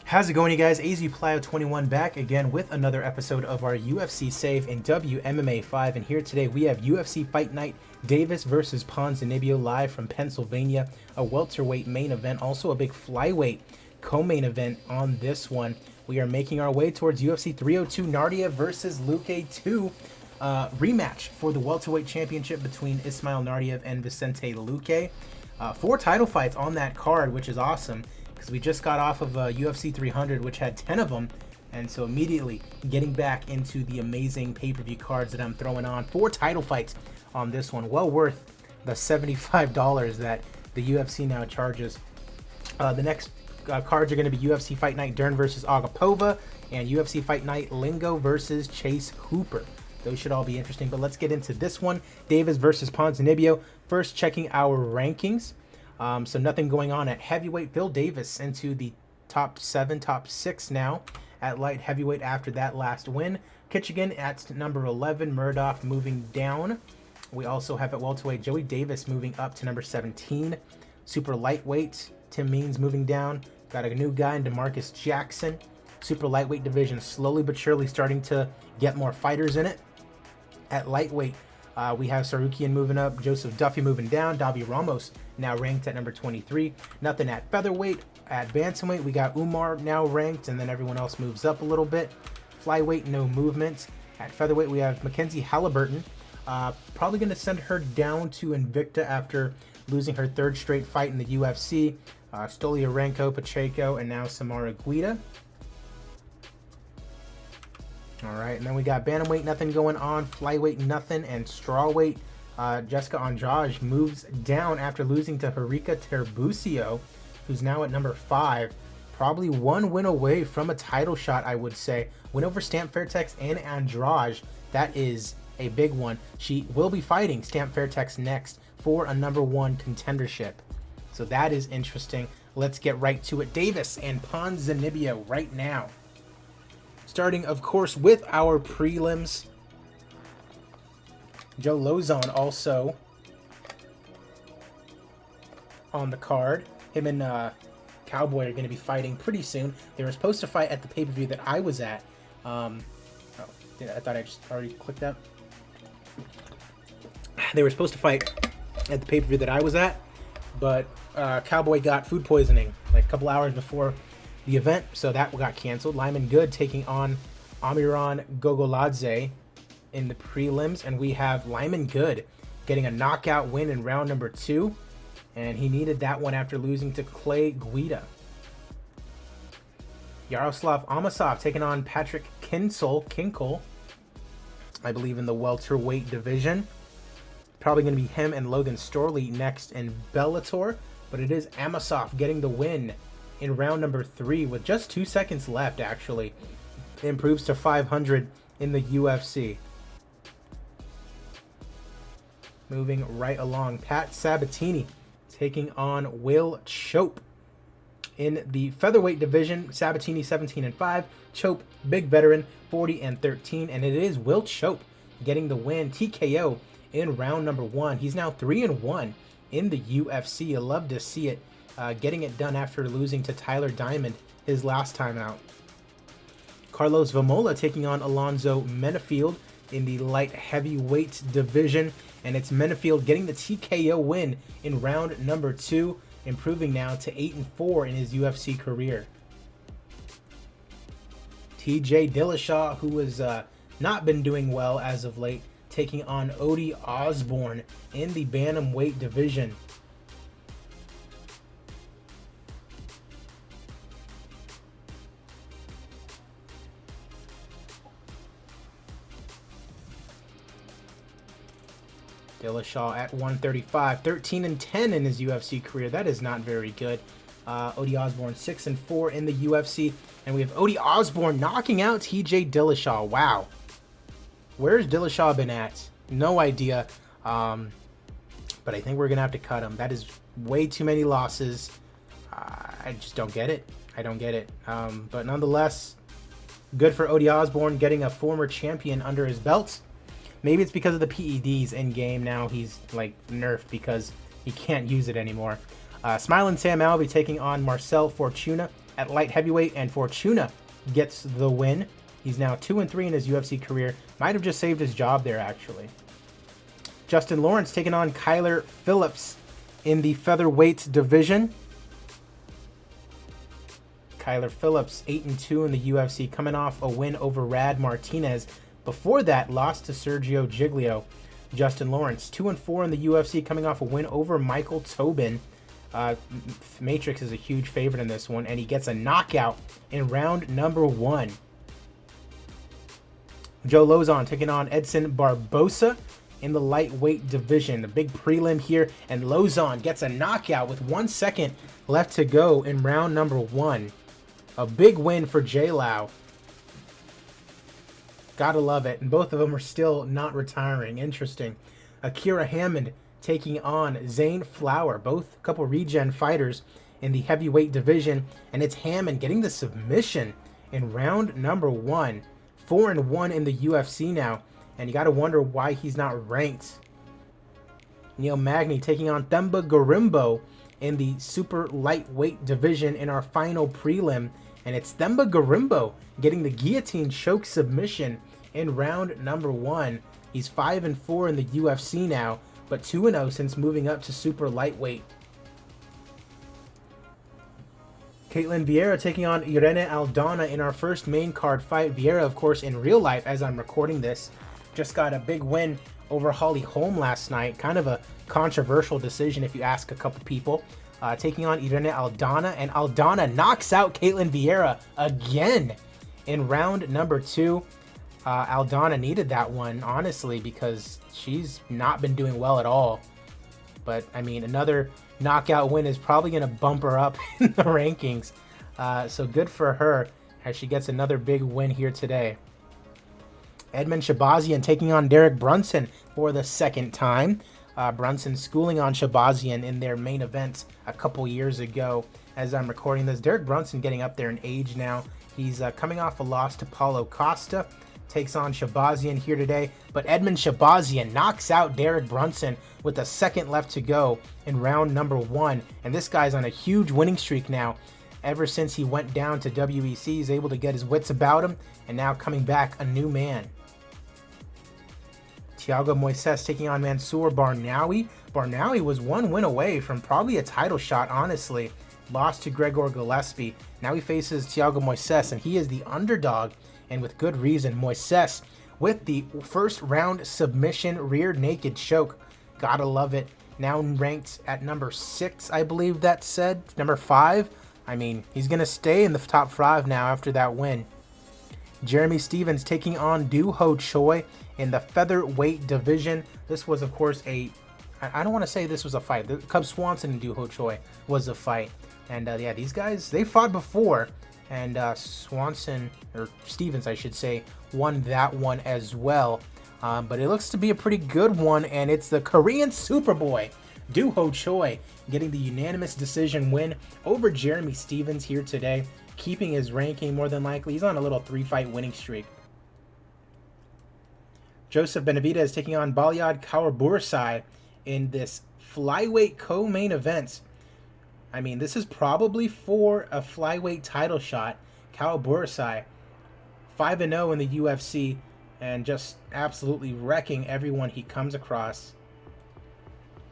How's it going, you guys? AZ Plyo 21 back again with another episode of our UFC save in WMMA 5. And here today we have UFC Fight Night Davis versus Ponzinibbio live from Pennsylvania. A welterweight main event, also a big flyweight co-main event on this one. We are making our way towards UFC 302 Nardia versus Luque 2 rematch for the welterweight championship between Ismail Nardiev and Vicente Luque. 4 title fights on that card, which is awesome, because we just got off of UFC 300, which had 10 of them, and so immediately getting back into the amazing pay-per-view cards that I'm throwing on. 4 title fights on this one, well worth the $75 that the UFC now charges. The next cards are going to be UFC Fight Night Dern versus Agapova and UFC Fight Night Lingo versus Chase Hooper. Those should all be interesting, but let's get into this one. Davis versus Ponzinibbio. First, checking our rankings. So nothing going on at heavyweight. Bill Davis into the top 7, top 6 now at light heavyweight after that last win. Kitchigan at number 11. Murdoch moving down. We also have at welterweight Joey Davis moving up to number 17. Super lightweight Tim Means moving down. Got a new guy in DeMarcus Jackson. Super lightweight division slowly but surely starting to get more fighters in it. At lightweight, we have Sarukian moving up, Joseph Duffy moving down, Davi Ramos now ranked at number 23. Nothing at featherweight. At bantamweight, we got Umar now ranked, and then everyone else moves up a little bit. Flyweight, no movement. At featherweight, we have Mackenzie Halliburton. Probably going to send her down to Invicta after losing her 3rd straight fight in the UFC. Stoliarenko, Pacheco, and now Samara Guida. All right, and then we got bantamweight, nothing going on. Flyweight, nothing. And strawweight, Jessica Andrade moves down after losing to Harika Terbucio, who's now at number 5. Probably one win away from a title shot, I would say. Win over Stamp Fairtex and Andrade. That is a big one. She will be fighting Stamp Fairtex next for a number 1 contendership. So that is interesting. Let's get right to it. Davis and Ponzinibbio right now. Starting, of course, with our prelims. Joe Lozon also on the card. Him and Cowboy are going to be fighting pretty soon. They were supposed to fight at the pay-per-view that I was at. I thought I just already clicked that. They were supposed to fight at the pay-per-view that I was at, but Cowboy got food poisoning like a couple hours before the event, so that got canceled. Lyman Good taking on Amiran Gogoladze in the prelims, and we have Lyman Good getting a knockout win in round number 2, and he needed that one after losing to Clay Guida. Yaroslav Amosov taking on Patrick Kinkle, I believe in the welterweight division. Probably going to be him and Logan Storley next in Bellator, but it is Amosov getting the win in round number 3 with just 2 seconds left, actually. Improves to 500 in the UFC. Moving right along, Pat Sabatini taking on Will Chope. In the featherweight division, Sabatini 17-5, Chope, big veteran, 40-13, and it is Will Chope getting the win, TKO, in round number 1. He's now 3-1 in the UFC. I love to see it. Getting it done after losing to Tyler Diamond his last time out. Carlos Vamola taking on Alonzo Menefield in the light heavyweight division, and it's Menefield getting the TKO win in round number 2, improving now to 8-4 in his UFC career. TJ Dillashaw, who has not been doing well as of late, taking on Odie Osborne in the bantamweight division. Dillashaw at 135, 13-10 in his UFC career. That is not very good. Odie Osborne 6-4 in the UFC, and we have Odie Osborne knocking out TJ Dillashaw. Wow, where's Dillashaw been at? No idea. But I think we're gonna have to cut him. That is way too many losses. I just don't get it. I don't get it. But nonetheless, good for Odie Osborne getting a former champion under his belt. Maybe it's because of the PEDs in game now. He's like nerfed because he can't use it anymore. Smiling Sam Alvey taking on Marcel Fortuna. at light heavyweight, and Fortuna gets the win. He's now 2-3 in his UFC career. Might have just saved his job there, actually. Justin Lawrence taking on Kyler Phillips in the featherweight division. Kyler Phillips, 8-2 in the UFC, coming off a win over Rad Martinez. Before that, lost to Sergio Giglio. Justin Lawrence, 2-4 in the UFC, coming off a win over Michael Tobin. Matrix is a huge favorite in this one, and he gets a knockout in round number 1. Joe Lozon taking on Edson Barbosa in the lightweight division. The big prelim here, and Lozon gets a knockout with 1 second left to go in round number 1. A big win for J-Lau. Gotta love it. And both of them are still not retiring. Interesting. Akira Hammond taking on Zane Flower. Both a couple regen fighters in the heavyweight division. And it's Hammond getting the submission in round number 1. 4-1 in the UFC now. And you gotta wonder why he's not ranked. Neil Magny taking on Themba Gorimbo in the super lightweight division in our final prelim. And it's Themba Gorimbo getting the guillotine choke submission in round number 1. He's 5-4 in the UFC now, but 2-0 since moving up to super lightweight. Caitlin Vieira taking on Irene Aldana in our first main card fight. Vieira, of course, in real life, as I'm recording this, just got a big win over Holly Holm last night. Kind of a controversial decision if you ask a couple people. Taking on Irene Aldana, and Aldana knocks out Caitlin Vieira again in round number 2. Aldana needed that one, honestly, because she's not been doing well at all. But, I mean, another knockout win is probably going to bump her up in the rankings. So good for her as she gets another big win here today. Edmund Shabazian taking on Derek Brunson for the second time. Brunson schooling on Shabazian in their main event a couple years ago. As I'm recording this, Derek Brunson getting up there in age now. He's coming off a loss to Paulo Costa. Takes on Shabazian here today. But Edmund Shabazian knocks out Derek Brunson with a second left to go in round number 1. And this guy's on a huge winning streak now. Ever since he went down to WEC, he's able to get his wits about him. And now coming back a new man. Thiago Moises taking on Mansour Barnawi. Barnawi was 1 win away from probably a title shot, honestly. Lost to Gregor Gillespie. Now he faces Thiago Moises, and he is the underdog, and with good reason. Moises with the first round submission rear naked choke. Gotta love it. Now ranked at number 6, I believe that said. Number 5. I mean, he's going to stay in the top 5 now after that win. Jeremy Stevens taking on Do Ho Choi in the featherweight division. This was, of course, I don't want to say this was a fight. Cub Swanson and Do Ho Choi was a fight. And, yeah, these guys, they fought before. And Swanson, or Stevens, I should say, won that one as well. But it looks to be a pretty good one. And it's the Korean Superboy, Do Ho Choi, getting the unanimous decision win over Jeremy Stevens here today. Keeping his ranking more than likely. He's on a little 3-fight winning streak. Joseph Benavidez taking on Balyad Kaurburasai in this flyweight co-main event. I mean, this is probably for a flyweight title shot. Kaurburasai, 5-0 in the UFC, and just absolutely wrecking everyone he comes across.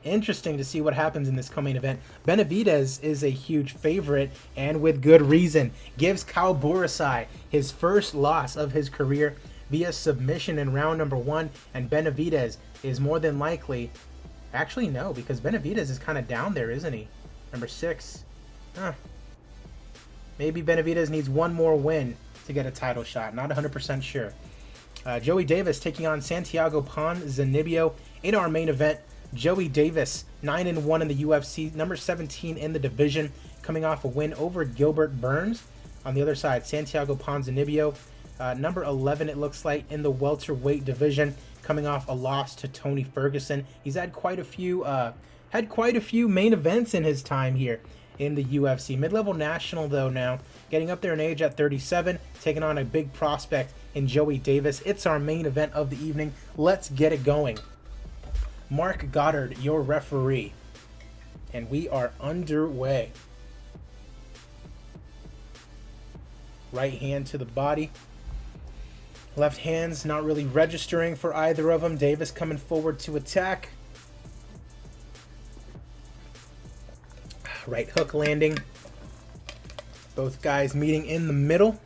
Interesting to see what happens in this co-main event. Benavidez is a huge favorite, and with good reason. Gives Kaurburasai his first loss of his career via submission in round number 1, and Benavidez is more than likely... Actually, no, because Benavidez is kind of down there, isn't he? Number 6. Maybe Benavidez needs one more win to get a title shot. Not 100% sure. Joey Davis taking on Santiago Ponzinibbio in our main event. Joey Davis, 9-1 in the UFC, number 17 in the division, coming off a win over Gilbert Burns. On the other side, Santiago Ponzinibbio, number 11, it looks like, in the welterweight division, coming off a loss to Tony Ferguson. He's had quite a few main events in his time here in the UFC. Mid-level national, though, now getting up there in age at 37, taking on a big prospect in Joey Davis. It's our main event of the evening. Let's get it going. Mark Goddard, your referee, and we are underway. Right hand to the body. Left hand's not really registering for either of them. Davis coming forward to attack. Right hook landing. Both guys meeting in the middle.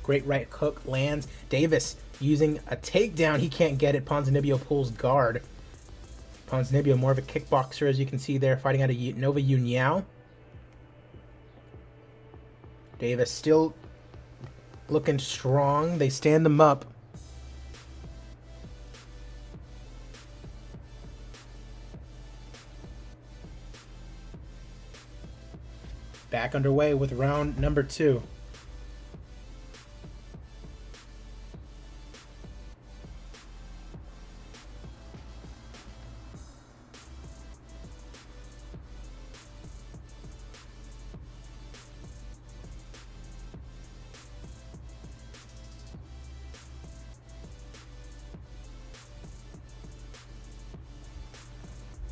Great right hook lands. Davis using a takedown. He can't get it. Ponzinibbio pulls guard. Ponzinibbio more of a kickboxer, as you can see there, fighting out of Nova União. Davis still looking strong. They stand them up. Back underway with round number 2.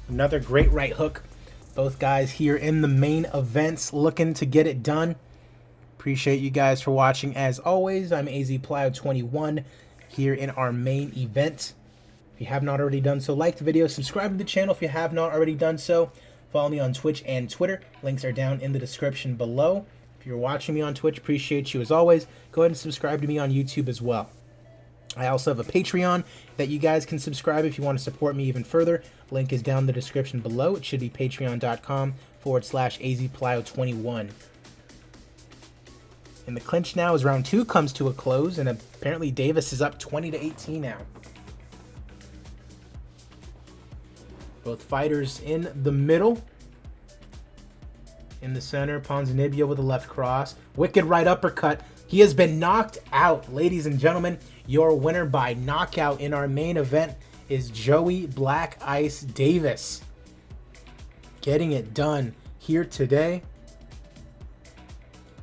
Another great right hook. Both guys here in the main events looking to get it done. Appreciate you guys for watching. As always, I'm AZPlyo21 here in our main event. If you have not already done so, like the video, subscribe to the channel if you have not already done so. Follow me on Twitch and Twitter. Links are down in the description below. If you're watching me on Twitch, appreciate you as always. Go ahead and subscribe to me on YouTube as well. I also have a Patreon that you guys can subscribe if you want to support me even further. Link is down in the description below. It should be patreon.com/AZPlyo21. And the clinch now as round 2 comes to a close, and apparently Davis is up 20-18 now. Both fighters in the middle. In the center, Ponzinibbio with a left cross. Wicked right uppercut. He has been knocked out. Ladies and gentlemen, your winner by knockout in our main event is Joey Black Ice Davis. Getting it done here today.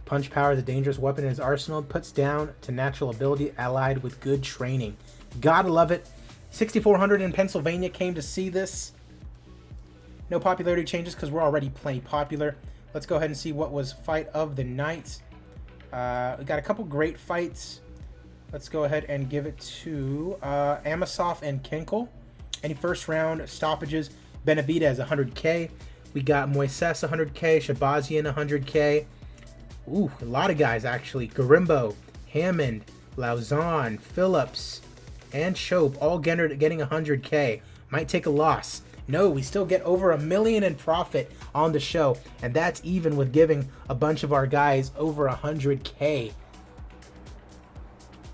Punch power is a dangerous weapon in his arsenal. Puts down to natural ability allied with good training. Gotta love it. 6,400 in Pennsylvania came to see this. No popularity changes because we're already plenty popular. Let's go ahead and see what was fight of the night. We got a couple great fights. Let's go ahead and give it to Amosov and Kinkel. Any first round stoppages, Benavidez 100K. We got Moises 100K, Shabazian 100K. Ooh, a lot of guys actually. Garimbo, Hammond, Lauzon, Phillips, and Shope all getting 100K. Might take a loss. No, we still get over $1 million in profit on the show, and that's even with giving a bunch of our guys over 100K.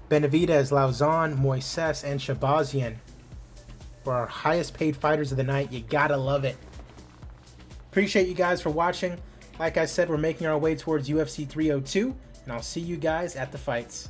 Benavidez, Lauzon, Moises, and Shabazian were our highest paid fighters of the night. You gotta love it. Appreciate you guys for watching. Like I said, we're making our way towards UFC 302, and I'll see you guys at the fights.